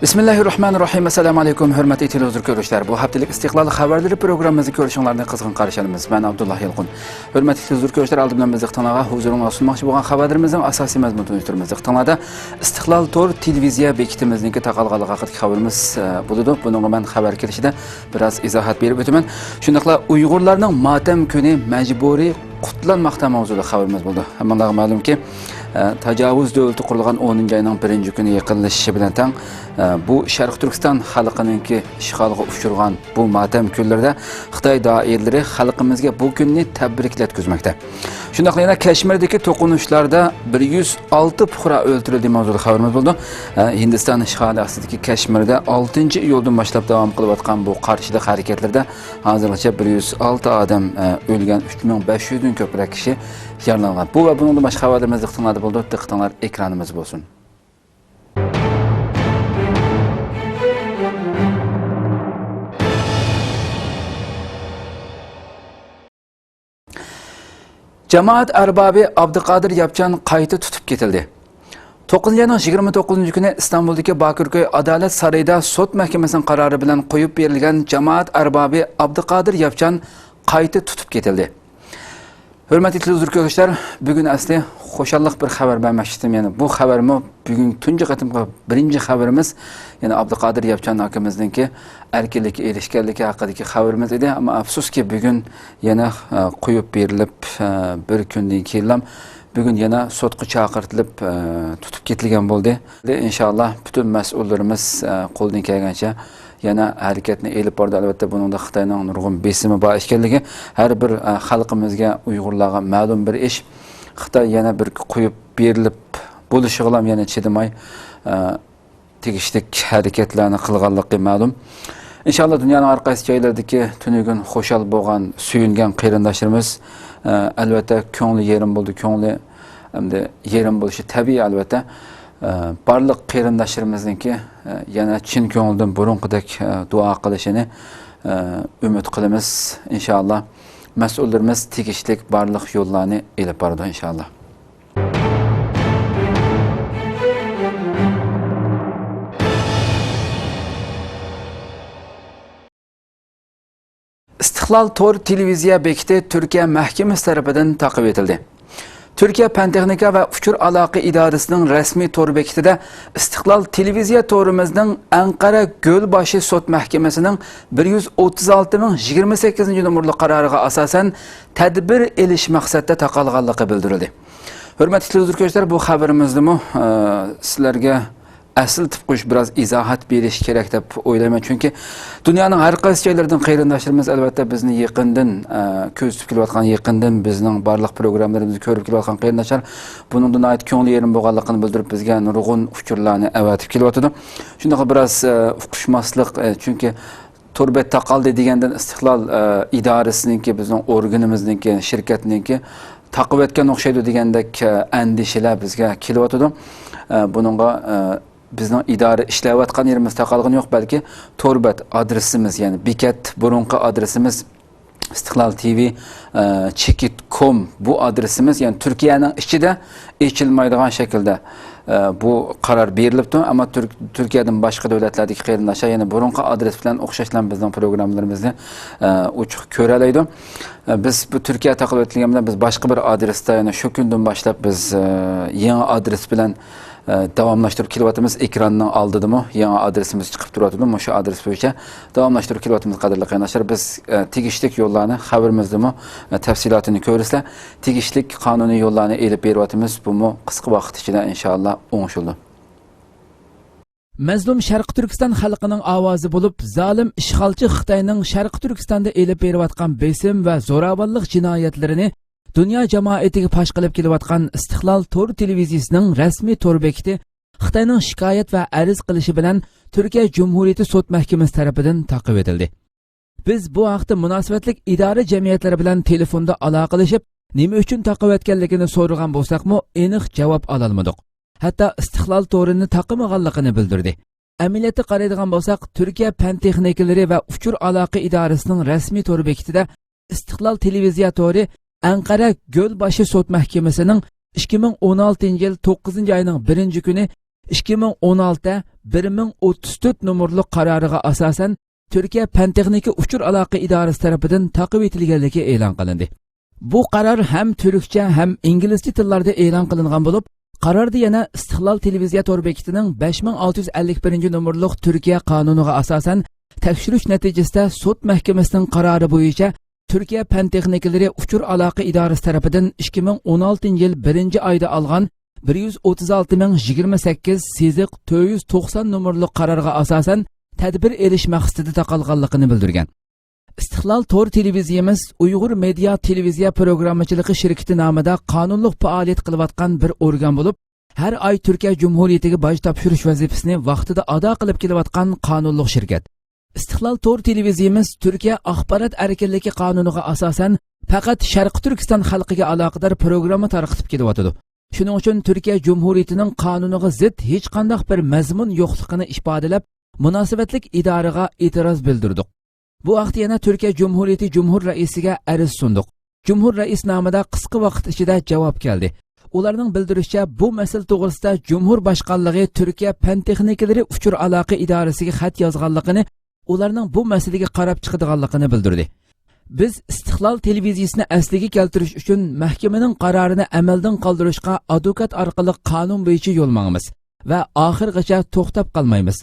Bismillahirrahmanirrahim. Assalamu alaykum, hurmatli televizor ko'ruvchilar. Bu haftalik istiqlol xabarlari programmamizni ko'rishinglarni qizg'in qarshi olamiz. Men Abdullah Yilqun. Hurmatli televizor ko'ruvchilar, oldi bilan biz iqtinoga huzuringizga sunmoqchi bo'lgan xabarlarimizning asosiy mazmunini tushuntiramiz. Iqtinoda istiqlol to'r televiziya bekitimizniki taqalganligi haqidagi xabarimiz bo'ladi. Buningga men xabar kelishida biroz izohat berib o'taman. Shundaqla Uyg'urlarning motam kuni majburiy qutlanmoqda mavzuda xabarimiz bo'ldi. Hammaga ma'lumki, tajovuz davlati qurilgan 10-oyning 1-kuni yaqinlashishi bilan tang bu Sharq Turkiston xalqininki ishg'olga uchirgan bu motam kunlarida Xitoy doiralari xalqimizga bu kunni tabriklatkizmoqda. Shundaqla yana Kashmirdagi to'qinishlarda 106 fuqaro o'ldirildi mavzuda xabarimiz bo'ldi. Hindiston ishg'oli ostidagi Kashmirda 6-iyuldan boshlab davom qilayotgan bu qarshilik harakatlarda hozirgacha 106 odam o'lgan, 3500 dan ko'proq kishi yaralangan. Bu va bundan boshqa xabarlarimizni iqtinoda bo'ldi. Diqqatinglar ekranimiz bo'lsin. Cemaat arbabi Abduqadir Yapchan qayta tutib ketildi. 9-ayning 29-kuni İstanbuldagi Bakırköy Adalet Sarayida sud mahkamasining qarori bilan qo'yib berilgan cemaat arbabi Abduqadir Yapchan qayta tutib ketildi. Hurmatli televizor ko'ruvchilar, bugun asli xo'shalliq bir xabar bermoqchidim. Yani bu xabarimiz bugun tunji qatimga birinchi xabarimiz, yani Abduqadir Yapchan akamizningki erkinlikka erishganligi haqidagi xabarimiz edi, ammo afsuski bugun yana qo'yib berilib bir kundan keyin bugun yana sudga chaqirtilib tutib ketilgan bo'ldi. Inshaalloh butun mas'ullarimiz qo'ldan kelgancha yana harakatni elib bordi. Albatta buningda Xitoyning nurg'un besimi bor ekanligi har bir xalqimizga, Uyg'urlarga ma'lum bir ish. Xitoy yana bir qo'yib berilib bo'lishiga yana chidamay tegishli harakatlarni qilganligi ma'lum. İnşallah dünyanın har qaysi joylaridagi tunugun xo'shal bo'lgan, suyungan qarindoshlarimiz albatta ko'ngli yerim bo'ldi, ko'ngli hamda yerim bo'lishi tabiiy albatta. Barliq qarindoshlarimizningki yana chin ko'ngildan burunqidek duo qilishini umid qilamiz. İnşallah mas'ullarimiz tegishli barliq yo'llarni elib boradi inshaalloh. İstiqlol to'r televiziya bekiti Türkiye Mahkemesi tarafından taqib etildi. Türkiye Pentexnika ve Uçur Aloqa İdarəsinin resmi to'r bekitida İstiqlol televiziya to'rimizning Ankara Gölbaşı Sud Mahkemesining 136-28 numaralı qaroriga asosan tadbir elish maqsadida taqalganligi bildirildi. Hurmatli televizor ko'ruvchilar, bu xabarimizni sizlarga asıl tıpkış biraz izahat beriş gerek deb o'ylayman. Çünkü dünyanın har qaysi joylaridan qarindoshlarimiz albatta bizni yaqindan ko'z tutib kelayotgan, yaqindan bizning barliq programmalarimizni ko'rib kelayotgan qarindoshlar buningdan ayt ko'ngli yerim bo'lganligini bildirib bizga nurg'un uchurlarni avatib kelyotdi. Shunday biraz uqishmaslik, çünkü to'rbet taqaldi degandan istiqlol idorasininki, bizning organimizningki, shirkatninki taqib etgan o'xshaydi degandek andishalar bizga kelyotdi. Buningga bizning idora ishlayotgan yerimiz taqalg'ini yo'q, balki to'rbat adresimiz, yani bekat burunqi adresimiz Istiqlol TV chekit.com bu adresimiz, yani Türkiye'nin ichida echilmaydigan shaklda bu qaror berilibdi, ammo Türkiye'den boshqa davlatlardagi qarindoshlar yana burunqi adres bilan o'xshashlan bizning programmalarimizni ochiq ko'ra oladi. Biz bu Türkiye taqib etilganda biz boshqa bir adresda, yani shu kundan boshlab biz yangi adres bilan davomlashtirib kelyapmiz. Ekranning oldidami yangi adresimiz chiqib turadi. O'sha adres bo'yicha davomlashtirib kelyapmiz. Qadrli qarindoshlar, biz tegishli yo'llarni xabarimizdami tafsilotini ko'rsizlar, tegishli qonuniy yo'llarni elib beryapmiz. Bu qisqa vaqt ichida inshaalloh o'ngishildi. Mazlum Sharq Turkiston xalqining ovozi bo'lib, zolim ishg'olchi Xitoyning Sharq Turkistonda elib berayotgan besim va zo'ravonlik jinoyatlarini dünya jamoatiga pash qilib kelayotgan Istiqlol to'r televiziyasining rasmiy to'r bekiti Xitoyning shikoyat va arz qilishi bilan Türkiye Cumhuriyeti Sud Mahkemesi tarafından taqib etildi. Biz bu haqda munosabatli idora jamiyatlari bilan telefonda aloqalashib, nima uchun taqib etganligini so'ragan bo'lsakmi, aniq javob ola olmadik. Hatta Istiqlol to'rini taqimag'anligini bildirdi. Amaliyotga qaraydigan bo'lsak, Türkiye Pentexnikalari va Uçur Aloqa İdarəsinin rasmiy to'r bekitida Istiqlol televiziya to'ri Ankara Gölbaşı Sud Mahkemesining 2016 yıl 9 ayının 1. günü 2016 1034 numurlu qaroriga asosan Türkiye Pentexnika Uchur aloqa idorasi tarafidan taqib etilganligi e'lon qilindi. Bu qaror ham turkcha ham inglizcha tillarda e'lon qilingan bo'lib, qarorda yana Istiqlol televiziya tor bekitining 5651 numurli Turkiya qonuniga asosan tekshirish natijasida sud mahkamasining qarori bo'yicha Türkiye Pentexnikalari Uchur aloqa idorasi tarafidan 2016 yil 1-oyda olgan 136.028 siziq 490 numurli qarorga asosan tadbir elish maqsadida taqalganligini bildirgan. Istiqlol tor televiziyamiz Uyg'ur media televiziya programmachiligi shirkati nomida qonunliq faoliyat qilayotgan bir organ bo'lib, har oy Turkiya Jumhuriyatiga boj topshirish vazifasini vaqtida ado qilib kelayotgan qonunliq shirkat. Istiqlol tor televiziyamiz Turkiya axborot erkinligi qonuniga asosan faqat Sharq Turkiston xalqiga aloqador programma tarqatib kelyotdi. Shuning uchun Turkiya Jumhuriyatining qonuniga zid hech qanday bir mazmun yo'qligini ifodalab, munosabatlik idoraga e'tiroz bildirdik. Bu vaqt yana Turkiya Jumhuriyati Cumhur raisiga arz sunduq. Cumhur rais nomida qisqa vaqt ichida javob keldi. Ularning bildirishicha, bu masala to'g'risida Cumhur boshqonligi Turkiya Pentexnikalari Uchur aloqa idorasiga xat yozganligini, ularning bu masalaga qarab chiqadiganligini bildirdi. Biz Istiqlol televiziyasini asliga keltirish uchun mahkamaning qarorini amaldan qoldirishga advokat orqali qonun bo'yicha yo'l mangamiz va oxirgacha to'xtab qolmaymiz.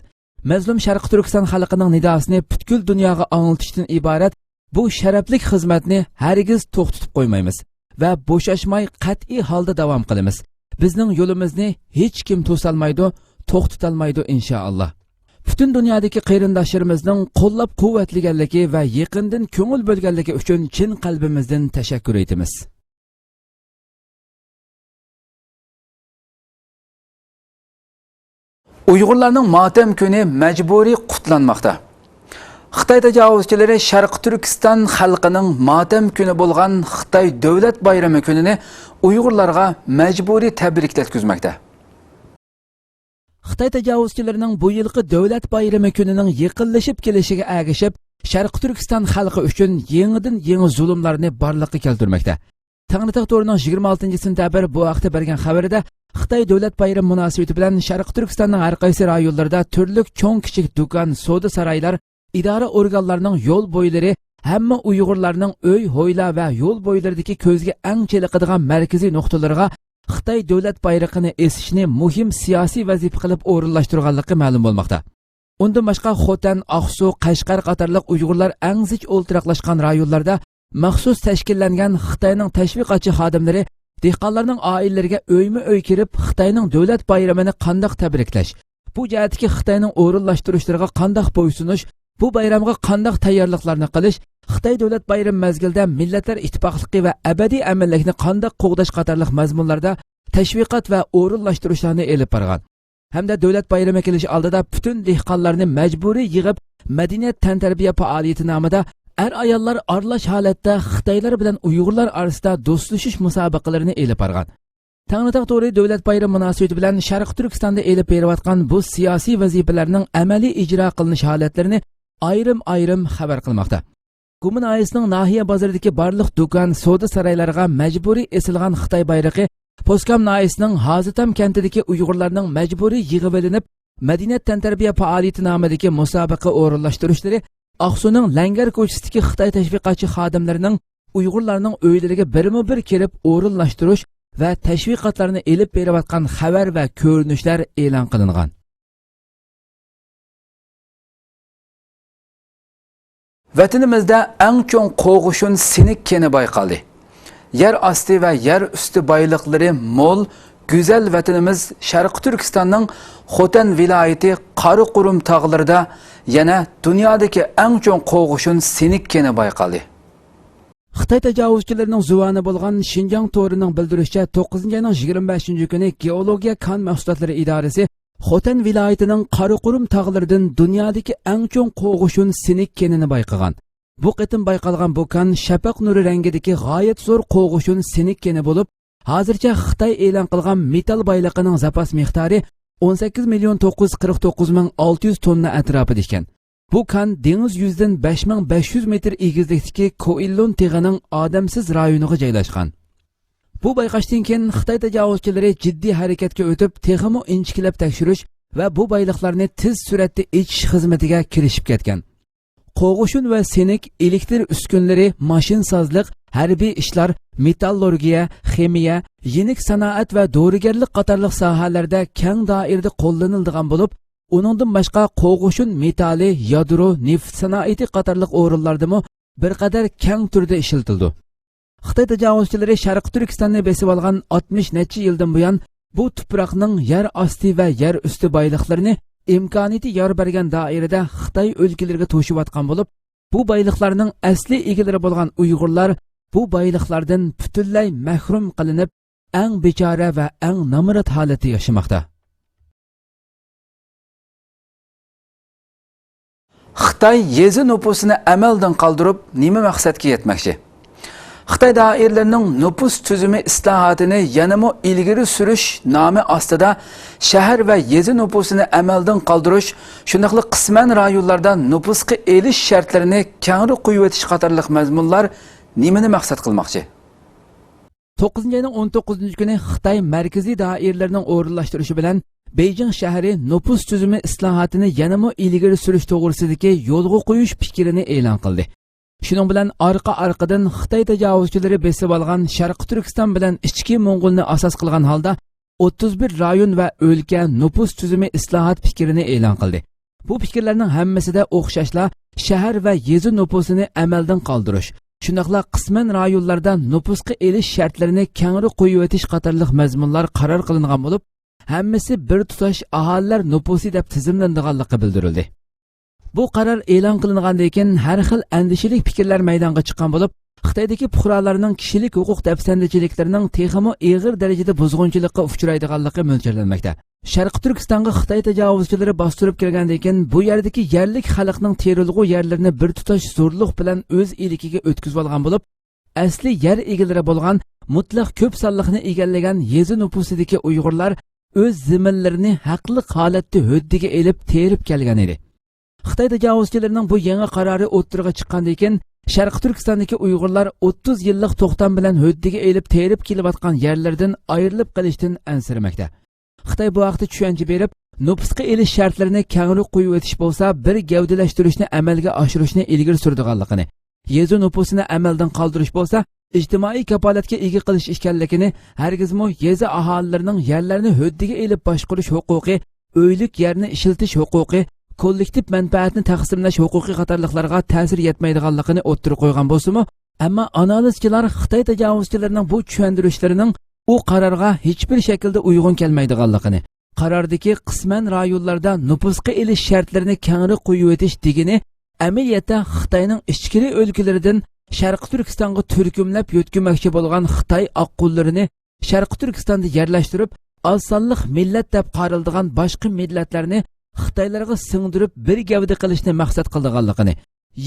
Mazlum Sharq Turkiston xalqining nidosini butkul dunyoga anglitishdan iborat bu sharafli xizmatni hargiz to'xtatib qo'ymaymiz va bo'shashmay qat'iy holda davom qilamiz. Bizning yo'limizni hech kim to'solmaydi, to'xtatolmaydi inshaalloh. Butun dunyodagi qarindoshlarimizning qo'llab-quvvatlaganligi va yaqindan ko'ngil bo'lganligi uchun chin qalbimizdan tashakkur etamiz. Uyg'urlarning motam kuni majburiy qutlanmoqda. Xitoy tajovuzchilari Sharq Turkiston xalqining motam kuni bo'lgan Xitoy davlat bayrami kunini Uyg'urlarga majburiy tabriklatkizmoqda. Xitoy tajovuzchilarining bu yilgi davlat bayrami kunining yaqinlashib kelishiga ergashib, Sharq Turkiston xalqi uchun yangi zulmlarni barliqqa keltirmoqda. Tangritaq to'rining 26-sentabr bu haqda bergan xabarida Xitoy davlat bayrami munosabati bilan Sharq Turkistonning har qaysi rayonlarida turli cho'ng-kichik do'kon, savdo saroylar, idora organlarining yo'l bo'ylari, hamma Uyg'urlarning uy, hoyla va yo'l bo'ylaridagi ko'zga eng cheliqadigan markaziy nuqtalarga Xitoy davlat bayrog'ini esishni muhim siyosiy vazifa qilib o'rinlashtirganligi ma'lum bo'lmoqda. Undan boshqa Xotan, Aqsu, Qashqar qatorliq Uyg'urlar eng zich o'ltiraqlashgan rayonlarda maxsus tashkillangan Xitoyning tashviqotchi xodimlari dehqonlarning oilalariga uyma-uy kirib, Xitoyning davlat bayramini qandoq tabriklash, bu jihatdagi Xitoyning o'rinlashtirishlariga qandoq bo'ysunish, bu bayramga qandoq tayyorliklarni qilish, Xitoy davlat bayrami mezgilida millatlar ittifoqligi va abadiy amallikni qandoq qo'g'dash qatorliq mazmunlarda tashviqot va o'rinlashtirishlarni elib borgan. Hamda davlat bayrami kelishi oldida butun dehqonlarni majburiy yig'ib, madaniyat tantarbiya faoliyati nomida ayollar aralash holatda Xitoylar bilan Uyg'urlar orasida do'stlashish musobaqalarini elib borgan. Tangritaq to'ri davlat bayrami munosabati bilan Sharq Turkistonda elib berayotgan bu siyosiy vazifalarning amaliy ijro qilinish holatlarini ayrim xabar qilmoqda. Gumun ayisining nahiya bozoridagi barliq do'kon, savdo saroylariga majburiy esilgan Xitoy bayrog'i, Poskam naisining Hozitam kentidagi Uyg'urlarning majburiy yig'ib olinib, madaniyat tantarbiya faoliyati nomidagi musobaqa o'rinlashtirishlari, Aqsuning Langar ko'chasidagi Xitoy tashviqotchi xodimlarining Uyg'urlarning uylariga birma-bir kelib o'rinlashtirish va tashviqotlarni elib berayotgan xabar va ko'rinishlar e'lon qilingan. Vatanimizda eng cho'ng qo'g'ishun sinik keni bayqaldi. Yer asti va yer usti boyliqlari mo'l, go'zal vatanimiz Sharq Turkistonning Xotan viloyati Qariqurum tog'larida yana dunyodagi eng cho'ng qo'g'ishun sinik keni bayqaldi. Xitoy tajovuzchilarining zuvoni bo'lgan Xinjiang to'rining bildirishicha 9-oyning 25-kuni Geologiya kan mahsulotlari idorasi Xotan viloyatining Qariqurum tog'laridan dunyodagi eng cho'ng qo'g'ishun sinik kenini bayqagan. Bu qitim bayqalgan bu kan shafaq nuri rangidagi g'oyat zo'r qo'g'ishun sinik keni bo'lib, hozircha Xitoy e'lon qilgan metal bayliqining zapas miqdori 18.949.600 tonna atrofida ekan. Bu kan dengiz yuzidan 5500 metr egizlikdagi Koillon teg'ining odamsiz rayoniga joylashgan. Bu bayqashdan keyin Xitoy tajovuzchilari jiddiy harakatga o'tib, texmo inchikilab tekshirish va bu bayliqlarni tez suratda ichish xizmatiga kirishib ketgan. Qo'g'ishun va senik, elektr uskunlari, mashinsozlik, harbiy ishlar, metallurgiya, ximiya, yenik sanoat va dorigarlik qatorliq sohalarda keng doirada qo'llaniladigan bo'lib, uningdan boshqa qo'g'ishun metali, yadro, neft sanoati qatorliq o'rinlardami bir qadar keng turda ishlatildi. Xitoy tajovuzchilari Sharqi Turkistonni besib olgan 60 necha yildan buyon bu tuproqning yer osti va yer usti boyliqlarini imkoniyati yor bergan doirada Xitoy o'lkalariga to'shiyotgan bo'lib, bu boyliqlarning asli egalari bo'lgan Uyg'urlar bu boyliqlardan butunlay mahrum qilinib, eng bechora va eng namrat holatda yashamoqda. Xitoy yezi nüfusini amaldan qoldirib, nima maqsadga yetmoqchi? Xitoy doiralarining nüfus tuzumi islohotini yanamo ilgari surish nomi ostida shahar va yezi nüfusini amaldan qoldirish, shundaqli qisman rayonlarda nüfusga elish shartlarini kengri qo'yib o'tish qatorliq mazmunlar nimani maqsad qilmoqchi? 9-ayning 19-kuni Xitoy markaziy doiralarining o'rinlashtirishi bilan Beijing shahri nüfus tuzumi islohotini yanamo ilgari surish to'g'risidagi yo'lga qo'yish fikrini e'lon qildi. Shuning bilan orqa-orqadan Xitoy tajovuzchilari besib olgan Sharqi Turkiston bilan ichki Mo'ng'ulni asos qilgan holda 31 rayon va o'lka nüfus tuzumi islohot fikrini e'lon qildi. Bu fikrlarning hammasida o'xshashla shahar va yezi nüfusini amaldan qoldirish, shundaqla qisman rayonlarda nüfusga elish shartlarini kengri qo'yib o'tish qatorliq mazmunlar qaror qilingan bo'lib, hammasi bir tutash aholilar nüfusi deb tizimlanganligi bildirildi. Bu qaror e'lon qilingandan keyin har xil andishilik fikrlar maydonga chiqqan bo'lib, Xitoydagi fuqarolarning kishilik huquq dafsandichiliklarining texmo og'ir darajada buzg'unchilikka uchraydiganligi mo'ljallanmoqda. Sharqi Turkistonga Xitoy tajovuzchilari bostirib kirgandan keyin bu yerdagi yerlik xalqning terilg'u yerlarini bir tutash zo'rlik bilan o'z elikiga o'tkazib olgan bo'lib, asli yer egalari bo'lgan mutlaq ko'p sonliqni egallagan yezi nüfusidagi Uyg'urlar o'z zaminlarini haqli holatda hoddiga elib terib kelgan edi. Xitoy tajovuzchilarining bu yangi qarori o'ttirg'a chiqqandan keyin Sharqi Turkistondagi Uyg'urlar 30 yillik to'xtam bilan hoddiga elib terib kelayotgan yerlardan ayrilib qolishdan ansiramoqda. Xitoy bu vaqtda tushuncha berib, nüfusga elish shartlarini kengri qo'yib o'tish bo'lsa, bir gavdalashtirishni amalga oshirishni ilgari surdiganligini, yezi nüfusini amaldan qoldirish bo'lsa, ijtimoiy kapolatga ega qilish ekanligini, hargizmi yezi aholilarining yerlarni hoddiga elib boshqarish huquqi, o'ylik yerni ishiltish huquqi, kollektiv manfaatni taqsimlash huquqiy qatorliqlarga ta'sir yetmaydiganligini o'ttirib qo'ygan bo'lsa-mu, ammo analizchilar Xitoy tajovuzchilarining bu tushuntirishlarining u qarorga hech bir shaklda uyg'un kelmaydiganligini, qarordagi qisman rayonlarda nüfusga elish shartlarini kengri qo'yib o'tish degini amaliyotda Xitoyning ichki o'lkalaridan Sharqi Turkistonga turkumlab yo'tkamoqchi bo'lgan Xitoy oqqunlarini Sharqi Turkistonda yerlashtirib, oz sonliq millat deb qaraldigan boshqa millatlarni Xitoylarga singdirib bir gavda qilishni maqsad qilganligini,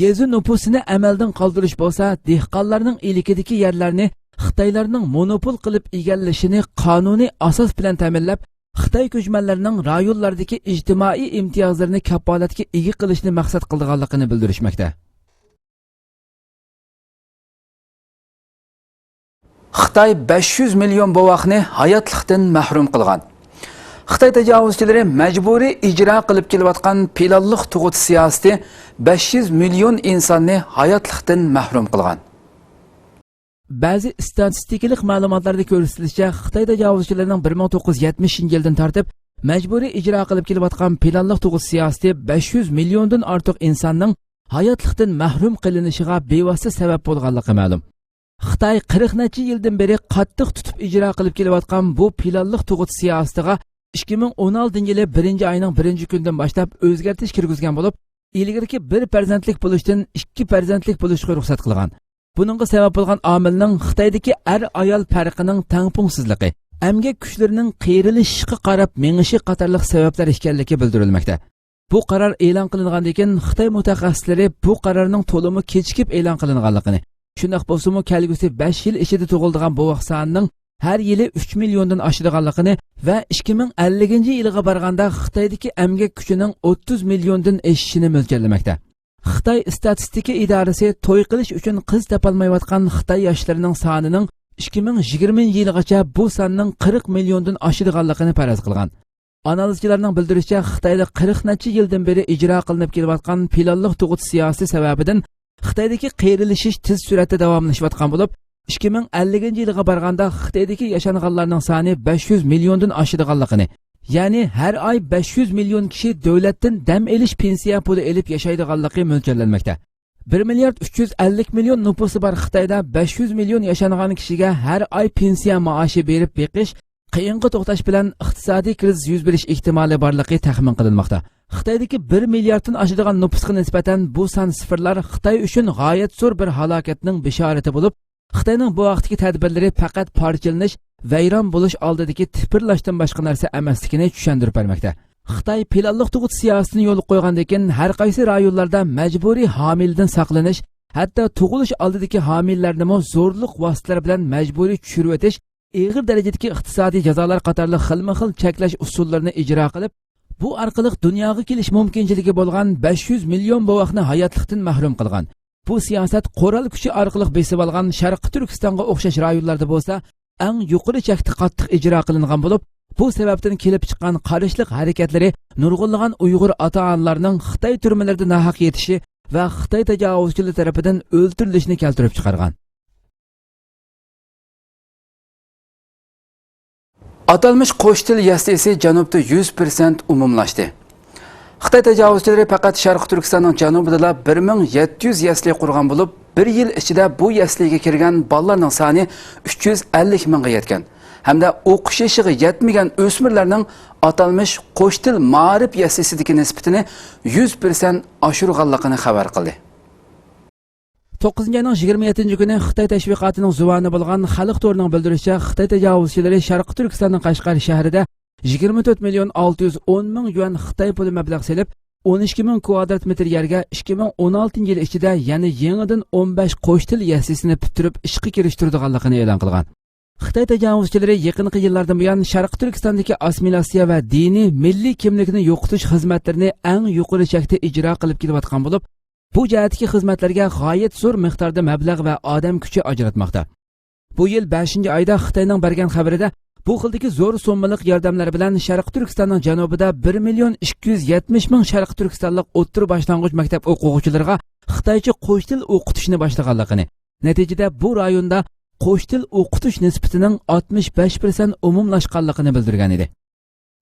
yezi nüfusini amaldan qoldirish bo'lsa, dehqonlarning elikidagi yerlarni Xitoylarning monopol qilib egallashini qonuniy asos bilan ta'minlab, Xitoy ko'chmanlarining rayonlardagi ijtimoiy imtiyozlarini kapolatga ega qilishni maqsad qilganligini bildirishmoqda. Xitoy 500 million bovoqni hayotlikdan mahrum qilgan. Xitoy tajovuzchilari majburiy ijro qilib kelayotgan planliq tug'ut siyosati 500 million insonni hayotlikdan mahrum qilgan. Ba'zi statistikalik ma'lumotlarda ko'rsatilishicha, Xitoy tajovuzchilarining 1970-yildan tortib majburiy ijro qilib kelayotgan planliq tug'ut siyosati 500 milliondan ortiq insonning hayotlikdan mahrum qilinishiga bevosita sabab bo'lganligi ma'lum. Xitoy 40 necha yildan beri qattiq tutib ijro qilib kelayotgan bu planliq tug'ut siyosatiga 2016-yili 1-oyning 1-kunidan boshlab o'zgartirish kirgizgan bo'lib, ilgariki 1 farzandlik bo'lishdan 2 farzandlik bo'lishga ruxsat qilgan. Buningga sabab bo'lgan omilning Xitoydagi er-ayol farqining tangpungsizligi, emgak kuchlarining qiyrilishiga qarab mengishi qatorliq sabablar ekanligi bildirilmoqda. Bu qaror e'lon qilingandan keyin Xitoy mutaxassislari bu qarorning to'limi kechikib e'lon qilinganligini, shundoq bo'lsa-mu kelgusi 5 yil ichida tug'iladigan bovoq sonining har yili 3 milliondan oshadiganligini va 2050-yilga borganda Xitoydagi emgak kuchining 30 milliondan oshishini mo'ljallamoqda. Xitoy statistika idorasi to'y qilish uchun qiz topolmayotgan Xitoy yoshlarining sonining 2020 yilgacha bu sonning 40 milliondan oshadiganligini faraz qilgan. Analizchilarning bildirishicha, Xitoyda 40 necha yildan beri ijro qilinib kelayotgan planliq tug'ut siyosiy sababidan Xitoydagi qeyrilishish tez suratda davomlashayotgan bo'lib, 2050 yilga borganda Xitoydagi yashanganlarning soni 500 milliondan oshadiganligini, ya'ni har oy 500 million kishi davlatdan dam olish pensiya puli olib yashaydiganligi mo'ljallanmoqda. 1 milliard 350 million nufusi bor Xitoyda 500 million yashangan kishiga har oy pensiya maoshi berib beqish qiyinga to'xtash bilan iqtisodiy krizis yuz berish ehtimoli borligi taxmin qilinmoqda. Xitoydagi 1 milliarddan oshadigan nufusga nisbatan bu son sifirlar Xitoy uchun g'oyat zo'r bir halokatning bishorati bo'lib, Xitoyning bu vaqtdagi tadbirlari faqat parchalanish, vayron bo'lish oldidagi tipirlashdan boshqa narsa emasligini tushuntirib bermoqda. Xitoy planliq tug'ut siyosatini yo'l qo'ygandan keyin har qaysi rayonlarda majburiy homildan saqlanish, hatto tug'ilish oldidagi homillarni zo'rliq vositalari bilan majburiy tushirib o'tish, og'ir darajadagi iqtisodiy jazolar qatorli xilma-xil cheklash usullarini ijro qilib, bu orqali dunyoga kelish mumkinchiligi bo'lgan 500 million bovoqni hayotlikdan mahrum qilgan. Bu siyosat qo'ral kuchi orqali besib olgan Sharqi Turkistonga o'xshash rayonlarda bo'lsa, eng yuqori chekda qattiq ijro qilingan bo'lib, bu sababdan kelib chiqqan qarishliq harakatlari nurg'unlagan Uyg'ur ota-onalarning Xitoy turmalarida nahaq yetishi va Xitoy tajovuzchilari tomonidan o'ldirilishini keltirib chiqargan. Atalmış qo'sh til yaslisi janubda 100% umumlashdi. Xitoy tajovuzchilari faqat Sharq Turkistonning janubida 1700 yasli qurgan bo'lib, bir yil ichida bu yasliga kirgan bolalarning soni 350 mingga yetgan. Hamda o'qish yoshiga yetmagan o'smirlarning atalmış qo'sh til ma'rif yaslisidagi nisbatini 100% oshirganligini xabar qildi. 9 ayning 27 kuni Xitoy tashviqotining zuvoni bo'lgan xalq to'rining bildirishicha, Xitoy tajovuzchilari Sharqi Turkistonning Qashqar shahrida 24 million 610 ming yuan Xitoy puli mablag' selib, 12 ming kvadrat metr yerga 2016 yil ichida yana yangidan 15 qo'sh til yaslisini bitirib ishga kirishtirganligini e'lon qilgan. Xitoy tajovuzchilari yaqinqi yillardan buyon Sharqi Turkistondagi assimilyatsiya va diniy milliy kimlikni yo'qotish xizmatlarini eng yuqori chekda ijro qilib kelayotgan bo'lib, bu jihatdagi xizmatlarga g'oyat zo'r miqdorda mablag' va odam kuchi ajratmoqda. Bu yil 5-oyda Xitoyning bergan xabarida bu xildagi zo'r so'mmalik yordamlar bilan Sharq Turkistonning janubida 1 million 270 ming Sharq Turkistonlik o'rta boshlang'ich maktab o'quvchilariga Xitoycha qo'sh til o'qitishni boshlaganligini, natijada bu rayonda qo'sh til o'qitish nisbatining 65% umumlashganligini bildirgan edi.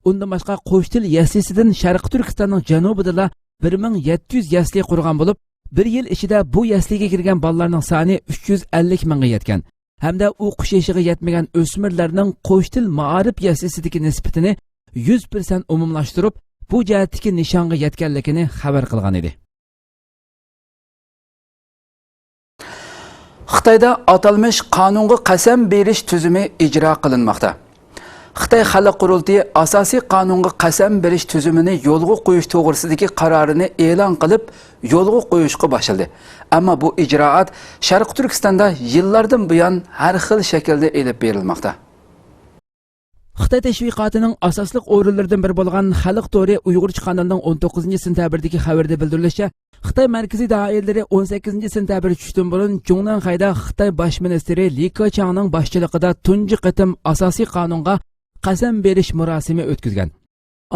Undan boshqa qo'sh til yaslisidan Sharq Turkistonning janubida 1700 yasli qurgan bo'lib, bir yil ichida bu yasliga kirgan bolalarning soni 350 mingga yetgan. Hamda o'qish yoshiga yetmagan o'smirlarning qo'sh til ma'rif yaslisidagi nisbatini 100% umumlashtirib, bu jihatdagi nishonga yetganligini xabar qilgan edi. Xitoyda atalmış qonunga qasam berish tuzumi ijro qilinmoqda. Xitoy Xalq Qurultiyi asosiy qonunga qasam berish tuzumini yo'lga qo'yish to'g'risidagi qarorini e'lon qilib, yo'lga qo'yishga boshladi. Ammo bu ijroat Sharq Turkistonda yillardan buyon har xil shaklda elib berilmoqda. Xitoy tashviqotining asosli o'rinlaridan biri bo'lgan Xalq to'ri Uyg'urcha qonunning 19-sentabrdagi xabarda bildirilishicha, Xitoy markaziy doiralari 18-sentabr tushdan burun Jungnanxayda Xitoy bosh ministri Li Keqiangning boshchiligida tunji qitim asosiy qonunga qasam berish murosimi o'tkazgan.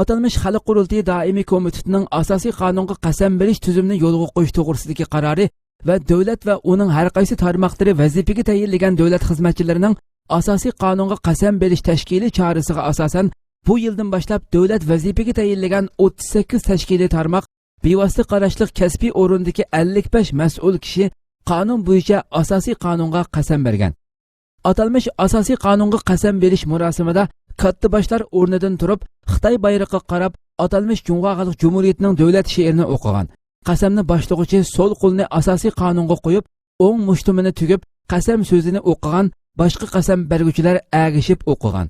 Atalmış Xalq Qurultiyi doimiy komitetining asosiy qonunga qasam berish tuzumini yo'lga qo'yish to'g'risidagi qarori va davlat va uning har qaysi tarmoqlari vazifaga tayinlagan davlat xizmatchilarining asosiy qonunga qasam berish tashkiliy chorasiga asosan bu yildan boshlab davlat vazifaga tayinlagan 38 tashkiliy tarmoq bevosita qarashliq kasbiy o'rindagi 55 mas'ul kishi qonun bo'yicha asosiy qonunga qasam bergan. Atalmış asosiy qonunga qasam berish murosimida katta boshlar o'rnidan turib, Xitoy bayrog'iga qarab, atalmış Jung'o Xalq Jumhuriyatining davlat she'rini o'qigan. Qasamni boshlag'uchi so'l qo'lni asosiy qonunga qo'yib, o'ng mushtumini tugib, qasam so'zini o'qigan, boshqa qasam berguvchilar agishib o'qigan.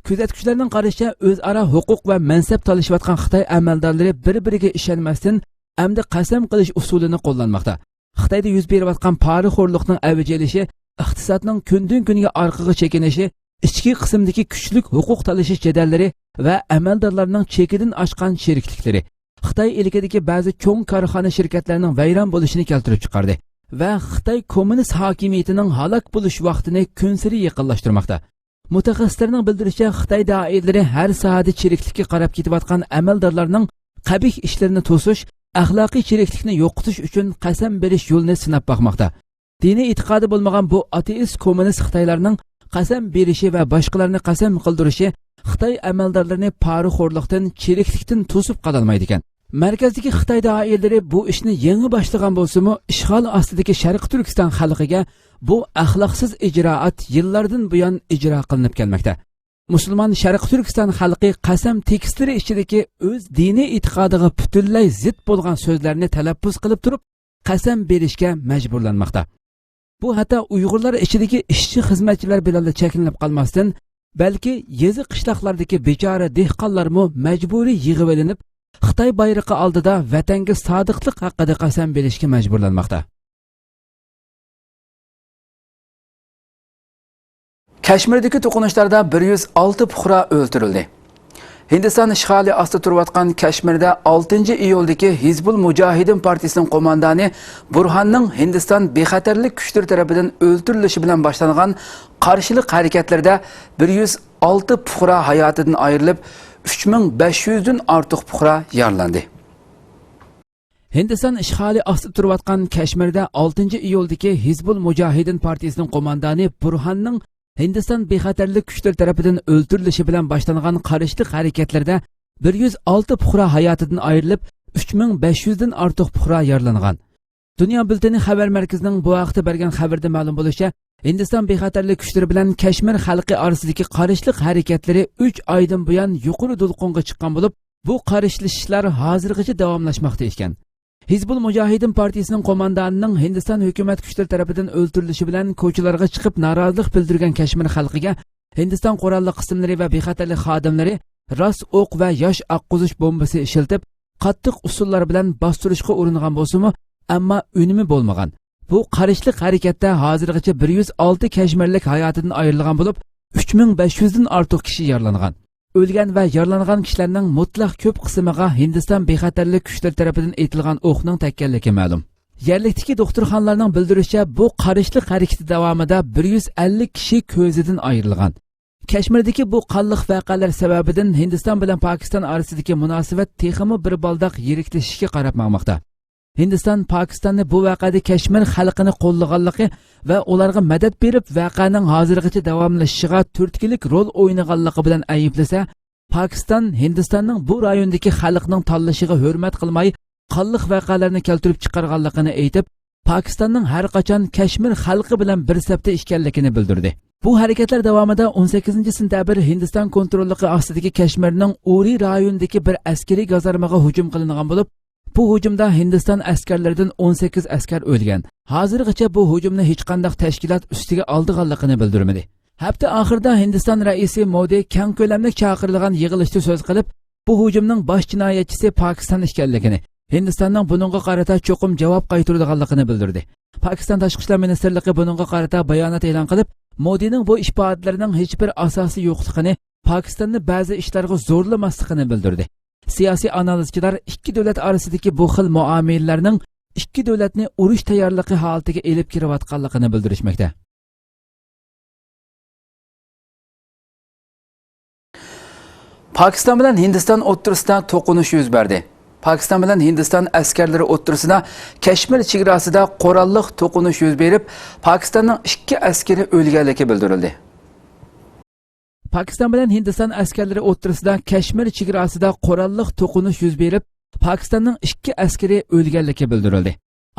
Kuzatuvchilarning qarashicha, o'zaro huquq va mansab talashayotgan Xitoy amaldorlari bir-biriga ishonmasdan hamda qasam qilish usulini qo'llanmoqda. Xitoyda yuz berayotgan poraxo'rlikning avjilishi, iqtisodning kundan-kunga orqaga chekinishi, ichki qismdagi kuchlik huquq talashish jadallari va amaldorlarning chekidan oshgan sherikliklari Xitoy ilkidagi ba'zi cho'ng korxona shirkatlarining vayron bo'lishini keltirib chiqardi va Xitoy kommunist hokimiyatining halok bo'lish vaqtini kunsiri yaqinlashtirmoqda. Mutaxassislarning bildirishicha, Xitoy doiralari har soati chiriklikka qarab ketayotgan amaldorlarning qabih ishlarini to'sish, axloqiy chiriklikni yo'qotish uchun qasam berish yo'lini sinab boqmoqda. Diniy e'tiqodi bo'lmagan bu ateist kommunist Xitoylarning qasam berishi va boshqalarni qasam qildirishi Xitoy amaldorlarini poraxo'rlikdan, chiriklikdan to'sib qololmaydi ekan. Markazdagi Xitoy doiralari bu ishni yangi boshlagan bo'lsa-mu, ishg'ol ostidagi Sharq Turkiston xalqiga bu axloqsiz ijroat yillardan buyon ijro qilinib kelmoqda. Musulmon Sharq Turkiston xalqi qasam tekstlari ichidagi o'z diniy e'tiqodiga butunlay zid bo'lgan so'zlarni talaffuz qilib turib, qasam berishga majburlanmoqda. Bu hatto Uyg'urlar ichidagi ishchi xizmatchilar bilan cheklanib qolmasdan, balki yezi qishloqlardagi bechora dehqonlarmo majburiy yig'ib olinib, Xitoy bayrog'i oldida vatanga sodiqlik haqida qasam berishga majburlanmoqda. Kashmirdagi to'qinishlarda 106 fuqaro o'ldirildi. Hindiston ishg'oli ostida turayotgan Kashmirda 6-iyuldagi Hizbul Mujahidin partiyasining qo'mondoni Burhanning Hindiston bexatarlik kuchlari tomonidan o'ldirilishi bilan boshlangan qarshilik harakatlarida 106 fuqaro hayotidan ayrilib, 3500 dan ortiq fuqaro yaralandi. Hindiston ishg'oli ostida turayotgan Kashmirda 6-iyuldagi Hizbul Mujahidin partiyasining qo'mondoni Burhanning Hindiston bexatarlik kuchlari tomonidan o'ldirilishi bilan boshlangan qarshilik harakatlarida 106 fuqaro hayotidan ayrilib, 3500 dan ortiq fuqaro yaralangan. Dunyo bulteni xabar markazining bu vaqtda bergan xabarda ma'lum bo'lishicha, Hindiston bexatarlik kuchlari bilan Kashmir xalqi orasidagi qarshilik harakatlari 3 oydan buyon yuqori to'lqinga chiqqan bo'lib, bu qarshilashishlar hozirgacha davomlashmoqda ekan. Hizbul Mujahidin partiyasining qo'mondonining Hindiston hukumat kuchlari tomonidan o'ldirilishi bilan ko'chalarga chiqib norozilik bildirgan Kashmir xalqiga Hindiston qurolli qismlari va bexatarlik xodimlari rost o'q va yosh oqquzish bombasi ishlatib, qattiq usullar bilan bostirishga uringan bo'lsa-mu, ammo unumi bo'lmagan. Bu qarshilik harakatda hozirgacha 106 kashmirlik hayotidan ayrilgan bo'lib, 3500 dan ortiq kishi yaralangan. O'lgan va yaralangan kishilarning mutlaq ko'p qismiga Hindiston bexatarlik kuchlari tomonidan etilgan o'qning tekkanligi ma'lum. Yerlikdagi doktorxonalarning bildirishicha, bu qarshilik harakati davomida 150 kishi ko'zidan ayrilgan. Kashmirdagi bu qonliq voqealar sababidan Hindiston bilan Pokiston orasidagi munosabat texmi bir baldoq yiriklashishga qarab bormoqda. Hindiston Pokistonni bu voqeada Kashmir xalqini qo'llaganligi va ularga madad berib voqeaning hozirgacha davomlashishiga turtkilik rol o'ynaganligi bilan ayblasa, Pokiston Hindistonning bu rayondagi xalqning tanlashiga hurmat qilmay, qonliq voqealarni keltirib chiqarganligini aytib, Pokistonning har qachon Kashmir xalqi bilan bir safda ekanligini bildirdi. Bu harakatlar davomida 18-sentabr Hindiston kontrolligi ostidagi Kashmirning Uri rayonidagi bir askariy gazarmaga hujum qilingan bo'lib, bu hujumda Hindiston askarlaridan 18 askar o'lgan. Hozirgacha bu hujumni hech qanday tashkilot ustiga oldiganligini bildirmadi. Hafta oxirida Hindiston raisi Modi keng ko'lamli chaqirilgan yig'ilishda so'z qilib, bu hujumning bosh jinoyatchisi Pokiston ekanligini, Hindistonning buningga qarata cho'qim javob qaytaradiganligini bildirdi. Pokiston tashqi ishlar ministrligi buningga qarata bayonot e'lon qilib, Modining bu ifodalarining hech bir asosi yo'qligini, Pokistonni ba'zi ishlarga zo'rlamasligini bildirdi. Siyosiy analizchilar ikki davlat orasidagi bu xil muomalalarning ikki davlatni urush tayyorligi holatiga elib kirayotganligini bildirishmoqda. Pokiston bilan Hindiston o'rtasida to'qinish yuz berdi. Pokiston bilan Hindiston askarlari o'rtasida Kashmir chegarasida qurolli to'qinish yuz berib, Pokistonning 2 askari o'lganligi bildirildi. Pokiston bilan Hindiston askarlari o'rtasida Kashmir chegarasida qurolli to'qinish yuz berib, Pokistonning 2 askari o'lganligi bildirildi.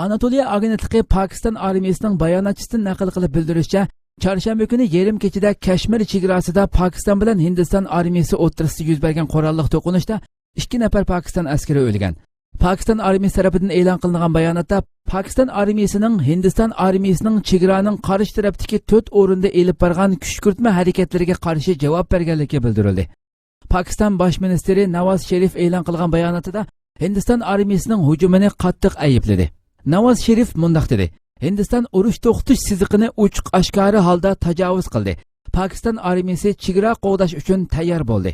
Anatoliya agentligi Pokiston armiyasining bayonotchisidan naql qilib bildirishicha, chorshanba kuni yarim kechida Kashmir chegarasida Pokiston bilan Hindiston armiyasi o'rtasida yuz bergan qurolli to'qinishda 2 nafar Pokiston askari o'lgan. Pokiston armiyasi tomonidan e'lon qilingan bayonotda Pokiston armiyasining Hindiston armiyasining chegaraning qarshi tarafdagi 4 o'rinda elib borgan kuchkurtma harakatlariga qarshi javob berganligi bildirildi. Pokiston bosh ministri Nawaz Sharif e'lon qilgan bayonotida Hindiston armiyasining hujumini qattiq aybladi. Nawaz Sharif mundaq dedi: Hindiston urush to'xtatish siziqini ochiq oshkora holda tajovuz qildi. Pokiston armiyasi chegara qo'g'dash uchun tayyor bo'ldi.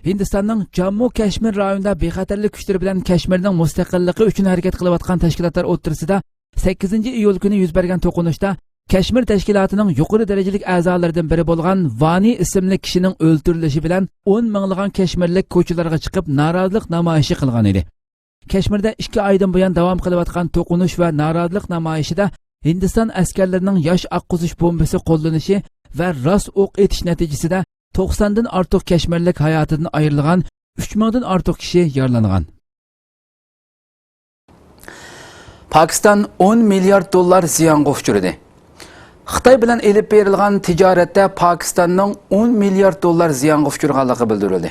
Hindistonning Jammu Kashmir rayonida bexatarlik kuchlari bilan Kashmirning mustaqilligi uchun harakat qilayotgan tashkilotlar o'rtasida 8 iyul kuni yuz bergan to'qinishda Kashmir tashkilotining yuqori darajalik a'zolaridan biri bo'lgan Vani ismli kishining o'ldirilishi bilan 10 minglagan Kashmirlik ko'chalarga chiqib norozilik namoyishi qilgan edi. Kashmirda 2 oydan buyon davom qilayotgan to'qinish va norozilik namoyishida Hindiston askarlarining yosh oqquzish bombasi qo'llanishi va rost o'q etish natijasida 90 dan ortiq Kashmirlik hayotidan ayrilgan, 3000 dan ortiq kishi yaralangan. Pakistan 10 milliard dollar ziyonga uchradi. Xitoy bilan elib berilgan tijoratda Pakistanning 10 milliard dollar ziyonga uchraganligi bildirildi.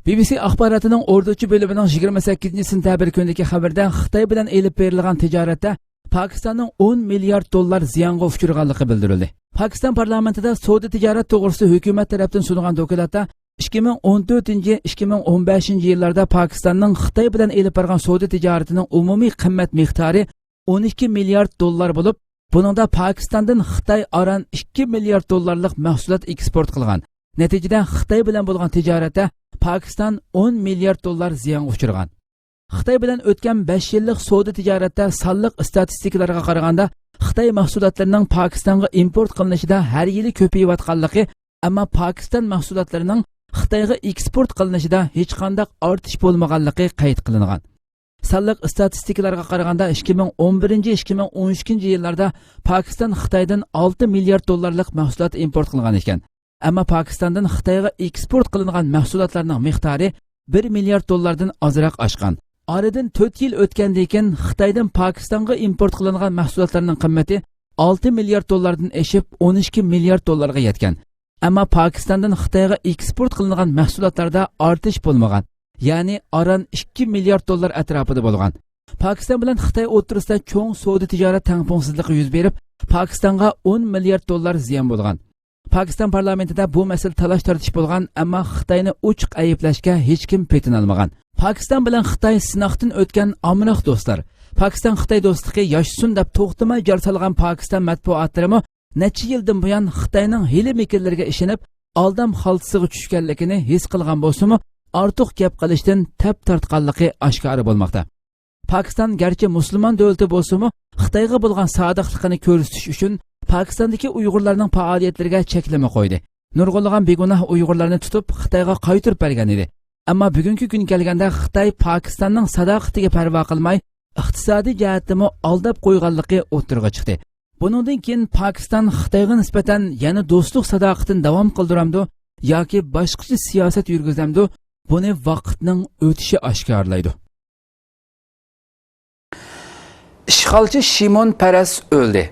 BBC axborotining o'rduchi bo'limining 28-sentabr kunidagi xabarda Xitoy bilan elib berilgan tijoratda Pakistanning 10 milliard dollar ziyonga uchraganligi bildirildi. Pakistan parlamentida savdo tijorat to'g'risida hukumat tomonidan sunilgan dokladda 2014-2015 yillarda Pakistanning Xitoy bilan elib borgan savdo tijoratining umumiy qimmat miqdori 12 milliard dollar bo'lib, buningda Pakistandan Xitoy aran 2 milliard dollarlik mahsulot eksport qilgan. Natijada Xitoy bilan bo'lgan tijoratda Pakistan 10 milliard dollar ziyonga uchragan. Xitoy bilan o'tgan 5 yillik savdo tijoratda sonliq statistikalarga qaraganda Xitoy mahsulotlarining Pokistonga import qilinishida har yili ko'payayotganligi, ammo Pokiston mahsulotlarining Xitoyga eksport qilinishida hech qanday ortish bo'lmaganligi qayd qilingan. Sonliq statistikalarga qaraganda 2011-2013 yillarda Pokiston Xitoydan 6 milliard dollarlik mahsulot import qilgan ekan. Ammo Pokistondan Xitoyga eksport qilingan mahsulotlarning miqdori 1 milliard dollardan ozroq oshgan. Oradan 4 yil o'tgandan keyin Xitoydan Pokistonga import qilingan mahsulotlarning qimmati 6 milliard dollardan oshib 12 milliard dollarga yetgan. Ammo Pokistondan Xitoyga eksport qilingan mahsulotlarda ortish bo'lmagan. Ya'ni aran 2 milliard dollar atrofida bo'lgan. Pokiston bilan Xitoy o'rtasida cho'ng savdo tijorat tangpungsizligi yuz berib, Pokistonga 10 milliard dollar ziyon bo'lgan. Pokiston parlamentida bu masala talash tortish bo'lgan, ammo Xitoyni ochiq ayblashga hech kim petin olmagan. Pokiston bilan Xitoy sinoqdan o'tgan omroq do'stlar. Pokiston Xitoy do'stligi yoshsin deb to'xtamay jar solgan Pokiston matbuotlari necha yildan buyon Xitoyning hiyla-mikirlariga ishonib, aldam xaltasiga tushganligini his qilgan bo'lsa-mu, ortiq gap qilishdan tap tortganligi oshkora bo'lmoqda. Pokiston garchi musulmon davlati bo'lsa-mu, Xitoyga bo'lgan sodiqligini ko'rsatish uchun Pokistondagi Uyg'urlarning faoliyatlariga cheklama qo'ydi. Nurg'unlagan begunoh Uyg'urlarni tutib Xitoyga qaytarib bergan edi. Ammo bugungi kun kelganda Xitoy Pokistonning sadoqatiga parvo qilmay, iqtisodiy jihatdan aldab qo'yganligi o'tirg'a chiqdi. Buningdan keyin Pokiston Xitoyga nisbatan yana do'stlik sadoqatini davom qildiramdi yoki boshqacha siyosat yurgizamdi, buni vaqtning o'tishi oshkorlaydi. Ishg'olchi Shimon Peres o'ldi.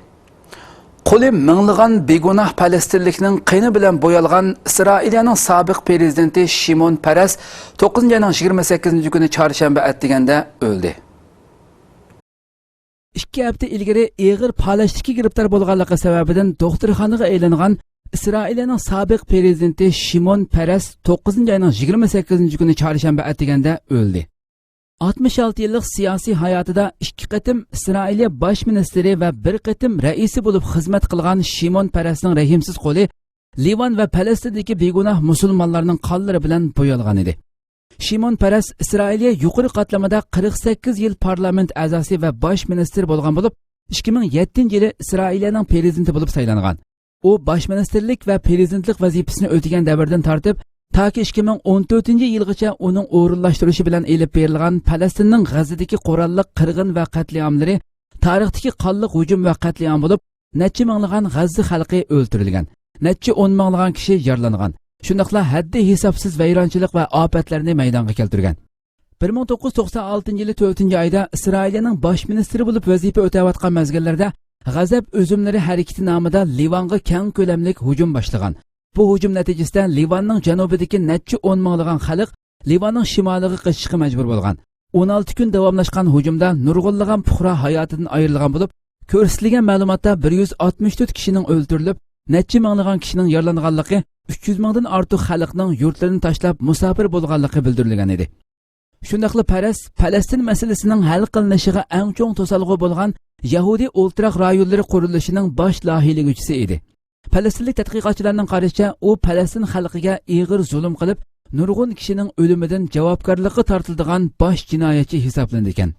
Qo'li minglagan begunoh Falastinlikning qini bilan bo'yalgan Isroiliyaning sobiq prezidenti Shimon Peres 9-28 kuni chorshanba atdiganda o'ldi. 2 hafta ilgari og'ir palashlikka giribtor bo'lganligi sababidan doktorxonaga aylangan Isroiliyaning sobiq prezidenti Shimon Peres 9-28 kuni chorshanba atdiganda o'ldi. 66 yillik siyosiy hayotida 2 qatim Isroiliya bosh ministri va 1 qatim raisi bo'lib xizmat qilgan Shimon Peresning rahimsiz qo'li Livan va Falastindagi begunoh musulmonlarning qonlari bilan bo'yalgan edi. Shimon Peres Isroiliya yuqori qatlamida 48 yil parlament a'zosi va bosh ministr bo'lgan bo'lib, 2007-yili Isroiliyaning prezidenti bo'lib saylangan. U bosh ministerlik va prezidentlik vazifasini o'tagan davrdan tortib Taki 2014-yilgacha uning o'rinlashtirishi bilan elib berilgan Falastinning G'azadagi qurolli qirg'in va qatliamlari tarixdagi qonli hujum va qatliam bo'lib, necha minglagan G'azza xalqi o'ldirilgan, necha 10 minglagan kishi yaralangan. Shundaqla haddi hisobsiz vayronchilik va ofatlarni maydonga keltirgan. 1996-yili 4-oyda Isroiliyaning bosh ministri bo'lib vazifa o'tayotgan mezgillarda G'azab o'zimlari harakati nomida Livanga keng ko'lamli hujum boshlagan. Bu hujum natijasida Livanning janubidagi necha 10 minglagan xalq Livanning shimoliga qochishga majbur bo'lgan. 16 kun davomlashgan hujumda nurg'unlagan fuqaro hayotidan ayrilgan bo'lib, ko'rsatilgan ma'lumotda 164 kishining o'ldirilib, necha minglagan kishining yaralanganligi, 300 mingdan ortiq xalqning yurtlarini tashlab musofir bo'lganligi bildirilgan edi. Shundaqla Peres Falastin masalasining hal qilinishiga eng cho'ng to'salg'i bo'lgan Yahudi o'ltiraq rayonlari qurilishining bosh loyihaliguvchisi edi. Falastinlik tadqiqotchilarning qarashicha, u Falastin xalqiga og'ir zulm qilib, nurg'un kishining o'limidan javobgarlikka tortiladigan bosh jinoyatchi hisoblanadi ekan.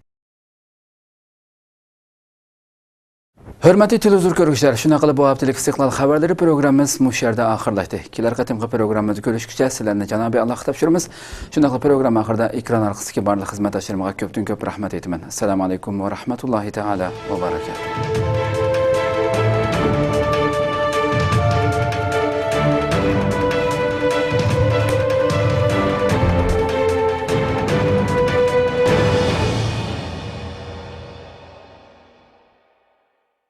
Hörmətli televizor görüşlər, şuna qılıb bu haftalık İstiqlal xəbərləri proqramımız bu yerdə axırlaşdı. Kelar qatımqı proqramımızı görüşkücə sizlərlə Cənab-ı Allah tapşırımız. Şuna qılıb proqram axırda ekran arxasındakı barlıq xidmətdaşlarıma köpdən köp rəhmət etmən. Assalamu alaykum və rahmetullahi teala və barakatuh.